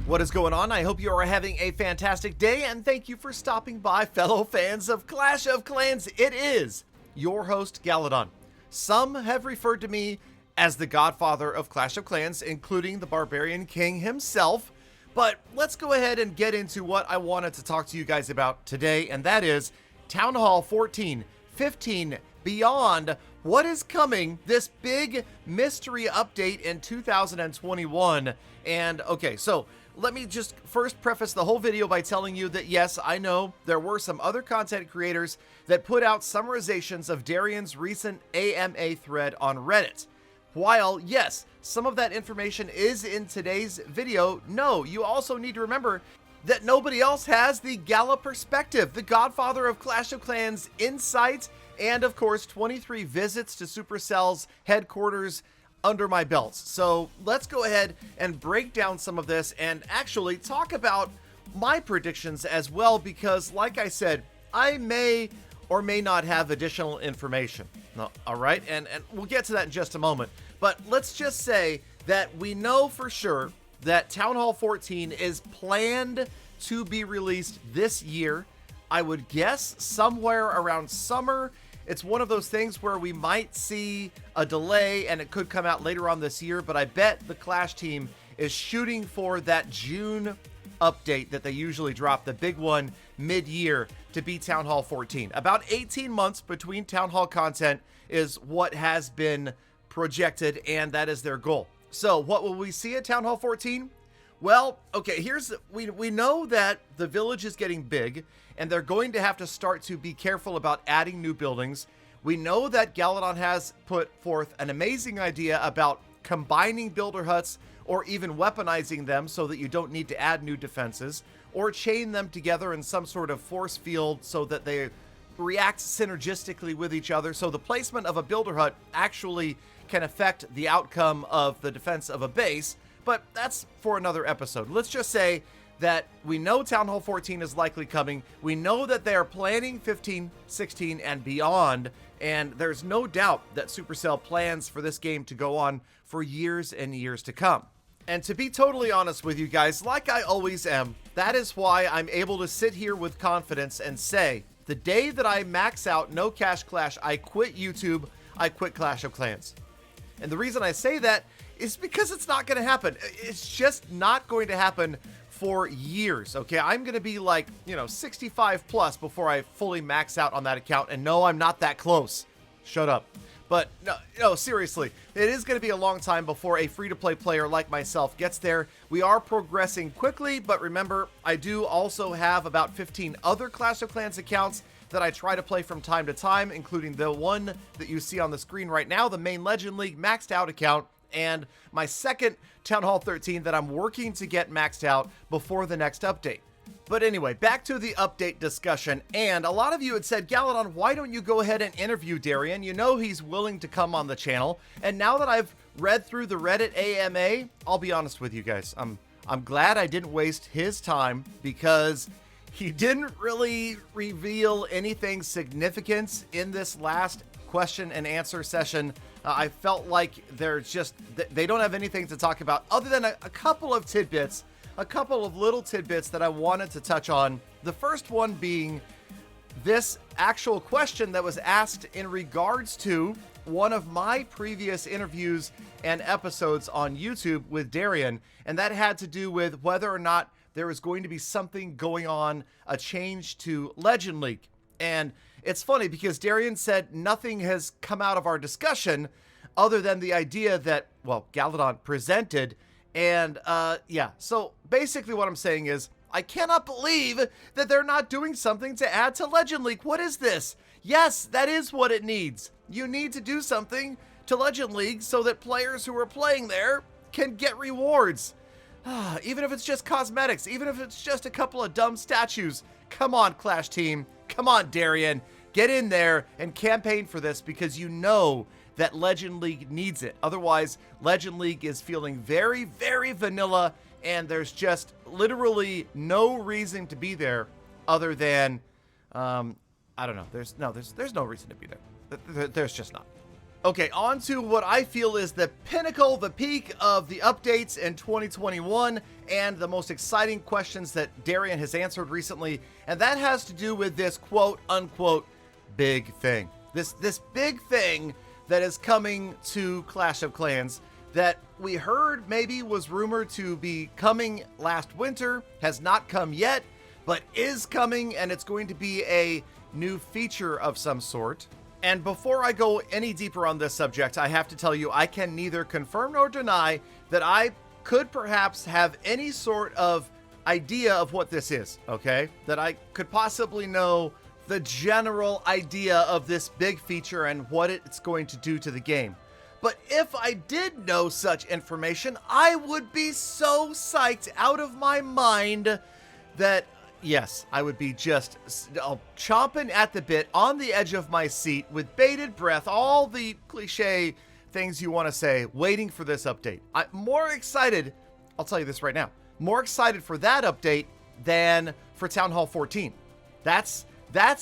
What is going on? I hope you are having a fantastic day, and thank you for stopping by, fellow fans of Clash of Clans. It is your host, Galadon. Some have referred to me as the godfather of Clash of Clans, including the Barbarian King himself. But let's go ahead and get into what I wanted to talk to you guys about today, and that is Town Hall 14, 15, Beyond. What is coming, this big mystery update in 2021. And okay, so let me just first preface the whole video by telling you that yes, I know there were some other content creators that put out summarizations of Darian's recent AMA thread on Reddit. While yes, some of that information is in today's video, no, you also need to remember that nobody else has the Gala perspective, the godfather of Clash of Clans insight, and of course 23 visits to Supercell's headquarters under my belts. So let's go ahead and break down some of this and actually talk about my predictions as well, because like I said, I may or may not have additional information. No, all right, and we'll get to that in just a moment. But let's just say that we know for sure that Town Hall 14 is planned to be released this year. I would guess somewhere around summer. It's one of those things where we might see a delay and it could come out later on this year, but I bet the Clash team is shooting for that June update that they usually drop, the big one mid-year, to be Town Hall 14. About 18 months between Town Hall content is what has been projected, and that is their goal. So what will we see at Town Hall 14? Well, okay, we know that the village is getting big, and they're going to have to start to be careful about adding new buildings. We know that Galadon has put forth an amazing idea about combining builder huts or even weaponizing them so that you don't need to add new defenses, or chain them together in some sort of force field so that they react synergistically with each other. So the placement of a builder hut actually can affect the outcome of the defense of a base, but that's for another episode. Let's just say that we know Town Hall 14 is likely coming. We know that they are planning 15, 16, and beyond, and there's no doubt that Supercell plans for this game to go on for years and years to come. And to be totally honest with you guys, like I always am, that is why I'm able to sit here with confidence and say, the day that I max out No Cash Clash, I quit YouTube, I quit Clash of Clans. And the reason I say that is because it's not going to happen. It's just not going to happen for years, okay? I'm going to be like, 65 plus before I fully max out on that account. And no, I'm not that close. Shut up. But no, seriously, it is going to be a long time before a free-to-play player like myself gets there. We are progressing quickly, but remember, I do also have about 15 other Clash of Clans accounts that I try to play from time to time, including the one that you see on the screen right now, the main Legend League maxed out account, and my second Town Hall 13 that I'm working to get maxed out before the next update. But anyway, back to the update discussion, and a lot of you had said, Galadon, why don't you go ahead and interview Darian? You know he's willing to come on the channel. And now that I've read through the Reddit AMA, I'll be honest with you guys, I'm glad I didn't waste his time, because he didn't really reveal anything significant in this last question and answer session. I felt like they don't have anything to talk about other than a couple of tidbits, a couple of little tidbits that I wanted to touch on. The first one being this actual question that was asked in regards to one of my previous interviews and episodes on YouTube with Darian, and that had to do with whether or not there was going to be something going on, a change to Legend League. And it's funny because Darian said nothing has come out of our discussion other than the idea that, well, Galadon presented. And yeah, so basically what I'm saying is, I cannot believe that they're not doing something to add to Legend League. What is this? Yes, that is what it needs. You need to do something to Legend League so that players who are playing there can get rewards. Even if it's just cosmetics, even if it's just a couple of dumb statues. Come on, Clash team. Come on, Darian. Get in there and campaign for this, because you know that Legend League needs it. Otherwise, Legend League is feeling very, very vanilla, and there's just literally no reason to be there other than, I don't know. There's no reason to be there. There's just not. Okay, on to what I feel is the pinnacle, the peak of the updates in 2021, and the most exciting questions that Darian has answered recently, and that has to do with this quote-unquote big thing. This big thing that is coming to Clash of Clans that we heard maybe was rumored to be coming last winter, has not come yet, but is coming, and it's going to be a new feature of some sort. And before I go any deeper on this subject, I have to tell you I can neither confirm nor deny that I could perhaps have any sort of idea of what this is, okay? That I could possibly know the general idea of this big feature and what it's going to do to the game. But if I did know such information, I would be so psyched out of my mind that, yes, I would be just chomping at the bit, on the edge of my seat, with bated breath, all the cliche things you want to say, waiting for this update. I'm more excited, I'll tell you this right now, more excited for that update than for Town Hall 14. That's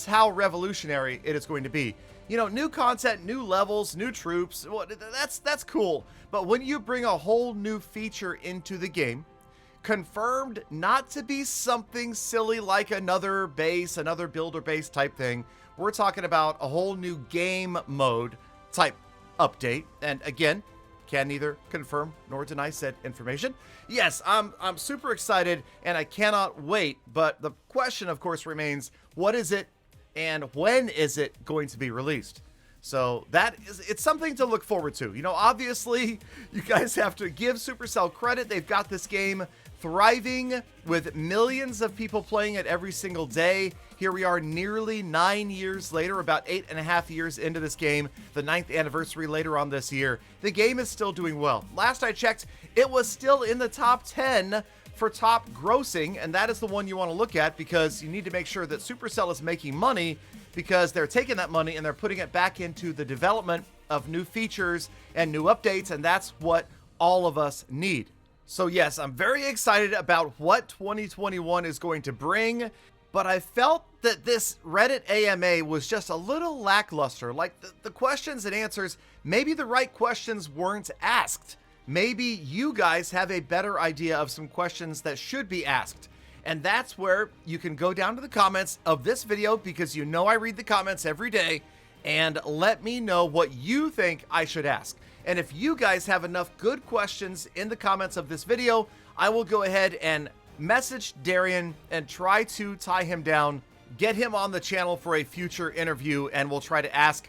how revolutionary it is going to be. You know, new content, new levels, new troops, well, that's cool. But when you bring a whole new feature into the game, confirmed not to be something silly like another base, another builder base type thing, we're talking about a whole new game mode type update. And again, can neither confirm nor deny said information. Yes, I'm super excited and I cannot wait, but the question of course remains, what is it and when is it going to be released? So it's something to look forward to. You know, obviously you guys have to give Supercell credit. They've got this game thriving with millions of people playing it every single day. Here we are nearly 9 years later, about 8.5 years into this game, the 9th anniversary later on this year. The game is still doing well. Last I checked, it was still in the top 10 for top grossing, and that is the one you want to look at because you need to make sure that Supercell is making money because they're taking that money and they're putting it back into the development of new features and new updates, and that's what all of us need. So yes, I'm very excited about what 2021 is going to bring, but I felt that this Reddit AMA was just a little lackluster. Like the questions and answers, maybe the right questions weren't asked. Maybe you guys have a better idea of some questions that should be asked. And that's where you can go down to the comments of this video, because you know I read the comments every day, and let me know what you think I should ask. And if you guys have enough good questions in the comments of this video, I will go ahead and message Darian and try to tie him down, get him on the channel for a future interview, and we'll try to ask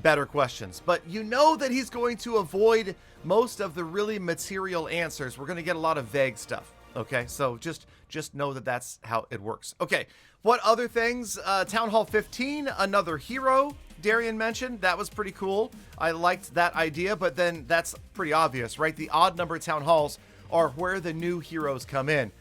better questions. But you know that he's going to avoid most of the really material answers. We're going to get a lot of vague stuff. Okay, so just know that that's how it works. Okay, what other things? Town Hall 15, another hero Darian mentioned. That was pretty cool. I liked that idea, but then that's pretty obvious, right? The odd number town halls are where the new heroes come in.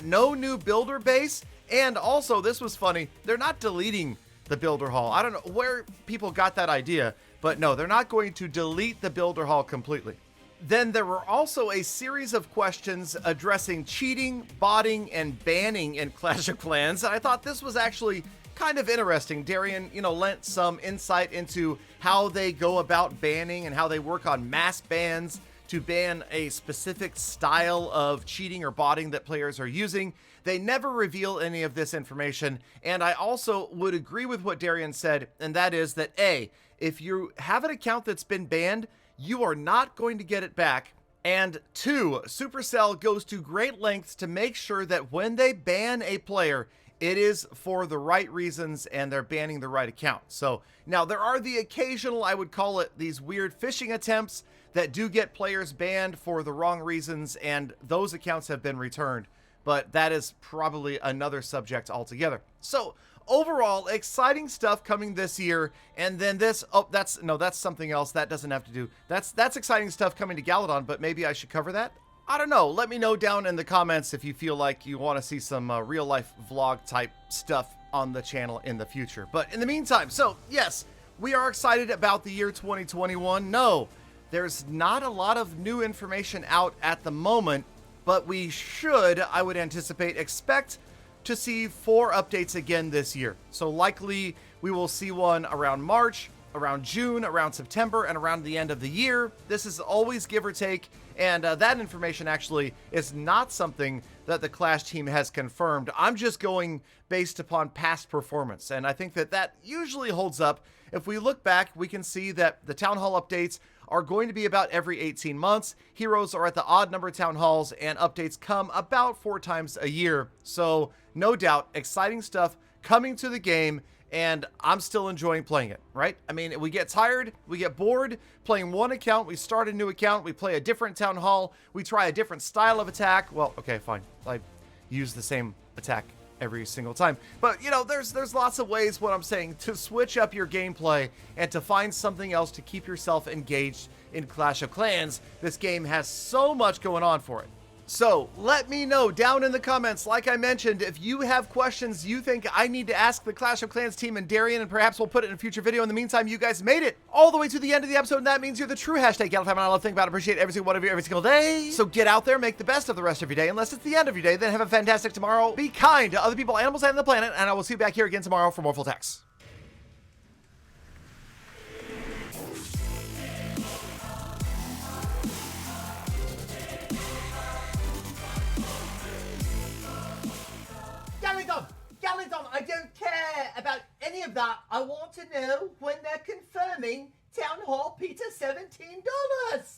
No new builder base, and also, this was funny, they're not deleting the builder hall. I don't know where people got that idea, but no, they're not going to delete the builder hall completely. Then there were also a series of questions addressing cheating, botting, and banning in Clash of Clans. And I thought this was actually kind of interesting. Darian, lent some insight into how they go about banning and how they work on mass bans to ban a specific style of cheating or botting that players are using. They never reveal any of this information. And I also would agree with what Darian said, and that is that A, if you have an account that's been banned, you are not going to get it back. And 2, Supercell goes to great lengths to make sure that when they ban a player, it is for the right reasons and they're banning the right account. So now there are the occasional, I would call it, these weird phishing attempts that do get players banned for the wrong reasons, and those accounts have been returned. But that is probably another subject altogether. So overall, exciting stuff coming this year. And then this, that's something else. That doesn't have to do, that's exciting stuff coming to Galadon, but maybe I should cover that. I don't know. Let me know down in the comments if you feel like you want to see some real life vlog type stuff on the channel in the future. But in the meantime, so yes, we are excited about the year 2021. No, there's not a lot of new information out at the moment, but we should, I would anticipate, expect to see 4 updates again this year. So likely we will see one around March, around June, around September, and around the end of the year. This is always give or take, and that information actually is not something that the Clash team has confirmed. I'm just going based upon past performance, and I think that that usually holds up. If we look back, we can see that the Town Hall updates are going to be about every 18 months. Heroes are at the odd number of Town Halls, and updates come about 4 times a year. So, no doubt, exciting stuff coming to the game, and I'm still enjoying playing it, right? I mean, we get tired, we get bored playing one account, we start a new account, we play a different Town Hall, we try a different style of attack. Well, okay, fine. I use the same attack every single time. But, you know, there's lots of ways, what I'm saying, to switch up your gameplay and to find something else to keep yourself engaged in Clash of Clans. This game has so much going on for it. So, let me know down in the comments, like I mentioned, if you have questions you think I need to ask the Clash of Clans team and Darian, and perhaps we'll put it in a future video. In the meantime, you guys made it all the way to the end of the episode, and that means you're the true hashtag Galadon, and I love, think about it, appreciate every single one of you every single day. So get out there, make the best of the rest of your day. Unless it's the end of your day, then have a fantastic tomorrow. Be kind to other people, animals, and the planet, and I will see you back here again tomorrow for more full text. Galadon, I don't care about any of that. I want to know when they're confirming Town Hall Peter $17.